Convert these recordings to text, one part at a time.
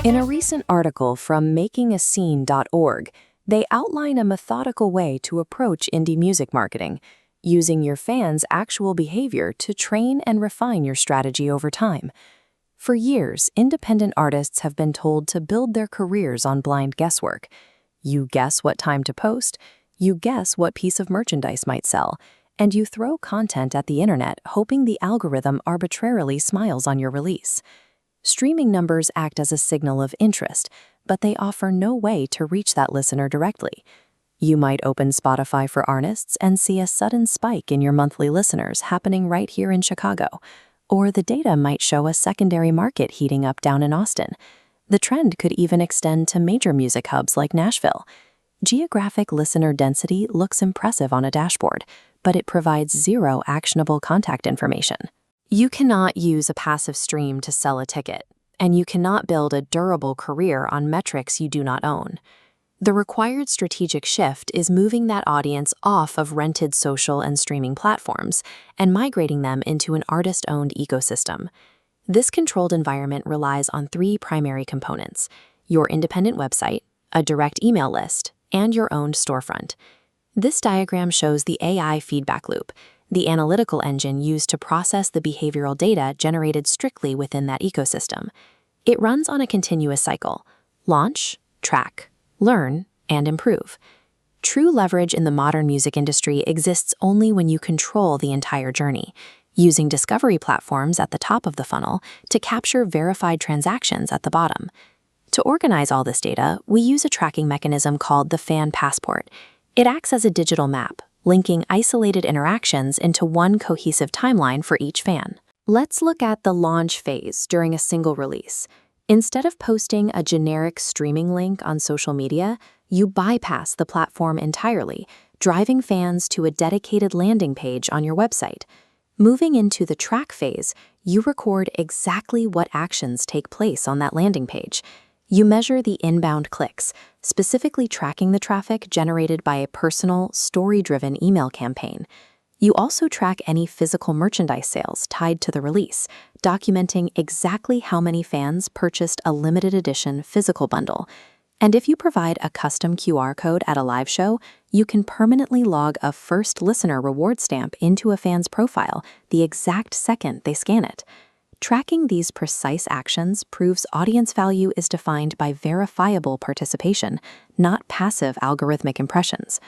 In a recent article from makingascene.org, they outline a methodical way to approach indie music marketing, using your fans' actual behavior to train and refine your strategy over time. For years, independent artists have been told to build their careers on blind guesswork. You guess what time to post, you guess what piece of merchandise might sell, and you throw content at the internet hoping the algorithm arbitrarily smiles on your release. Streaming numbers act as a signal of interest, but they offer no way to reach that listener directly. You might open Spotify for artists and see a sudden spike in your monthly listeners happening right here in Chicago, or the data might show a secondary market heating up down in Austin. The trend could even extend to major music hubs like Nashville. Geographic listener density looks impressive on a dashboard, but it provides zero actionable contact information. You cannot use a passive stream to sell a ticket, and you cannot build a durable career on metrics you do not own. The required strategic shift is moving that audience off of rented social and streaming platforms and migrating them into an artist-owned ecosystem. This controlled environment relies on three primary components: your independent website, a direct email list, and your owned storefront. This diagram shows the AI feedback loop, the analytical engine used to process the behavioral data generated strictly within that ecosystem. It runs on a continuous cycle: launch, track, learn, and improve. True leverage in the modern music industry exists only when you control the entire journey, using discovery platforms at the top of the funnel to capture verified transactions at the bottom. To organize all this data, we use a tracking mechanism called the Fan Passport. It acts as a digital map, linking isolated interactions into one cohesive timeline for each fan. Let's look at the launch phase during a single release. Instead of posting a generic streaming link on social media, you bypass the platform entirely, driving fans to a dedicated landing page on your website. Moving into the track phase, you record exactly what actions take place on that landing page. You measure the inbound clicks, specifically tracking the traffic generated by a personal, story-driven email campaign. You also track any physical merchandise sales tied to the release, documenting exactly how many fans purchased a limited edition physical bundle. And if you provide a custom QR code at a live show, you can permanently log a first listener reward stamp into a fan's profile the exact second they scan it. Tracking these precise actions proves audience value is defined by verifiable participation, not passive algorithmic impressions.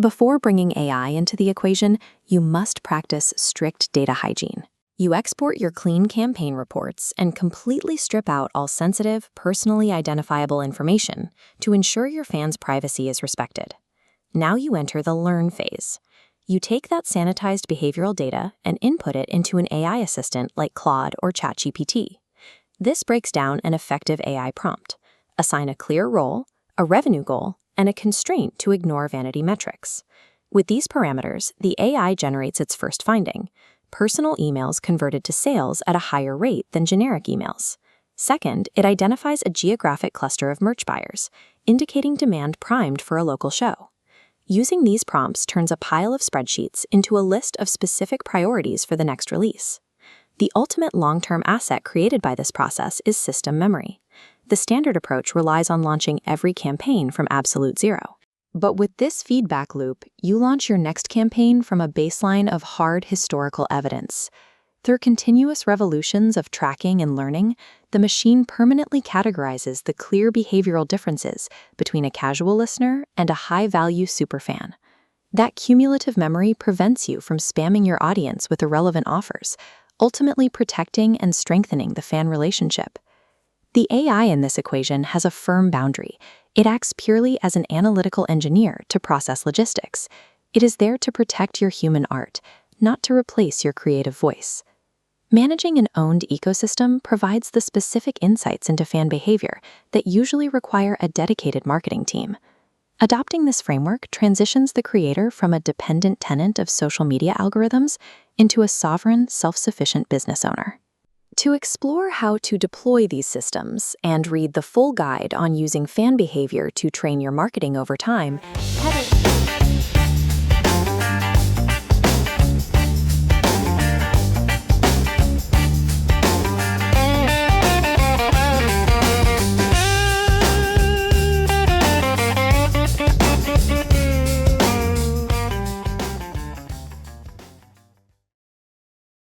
Before bringing AI into the equation, you must practice strict data hygiene. You export your clean campaign reports and completely strip out all sensitive, personally identifiable information to ensure your fans' privacy is respected. Now you enter the learn phase. You take that sanitized behavioral data and input it into an AI assistant like Claude or ChatGPT. This breaks down an effective AI prompt. Assign a clear role, a revenue goal, and a constraint to ignore vanity metrics. With these parameters, the AI generates its first finding: personal emails converted to sales at a higher rate than generic emails. Second, it identifies a geographic cluster of merch buyers, indicating demand primed for a local show. Using these prompts turns a pile of spreadsheets into a list of specific priorities for the next release. The ultimate long-term asset created by this process is system memory. The standard approach relies on launching every campaign from absolute zero. But with this feedback loop, you launch your next campaign from a baseline of hard historical evidence. Through continuous revolutions of tracking and learning, the machine permanently categorizes the clear behavioral differences between a casual listener and a high-value superfan. That cumulative memory prevents you from spamming your audience with irrelevant offers, ultimately protecting and strengthening the fan relationship. The AI in this equation has a firm boundary. It acts purely as an analytical engineer to process logistics. It is there to protect your human art, not to replace your creative voice. Managing an owned ecosystem provides the specific insights into fan behavior that usually require a dedicated marketing team. Adopting this framework transitions the creator from a dependent tenant of social media algorithms into a sovereign, self-sufficient business owner. To explore how to deploy these systems and read the full guide on using fan behavior to train your marketing over time, head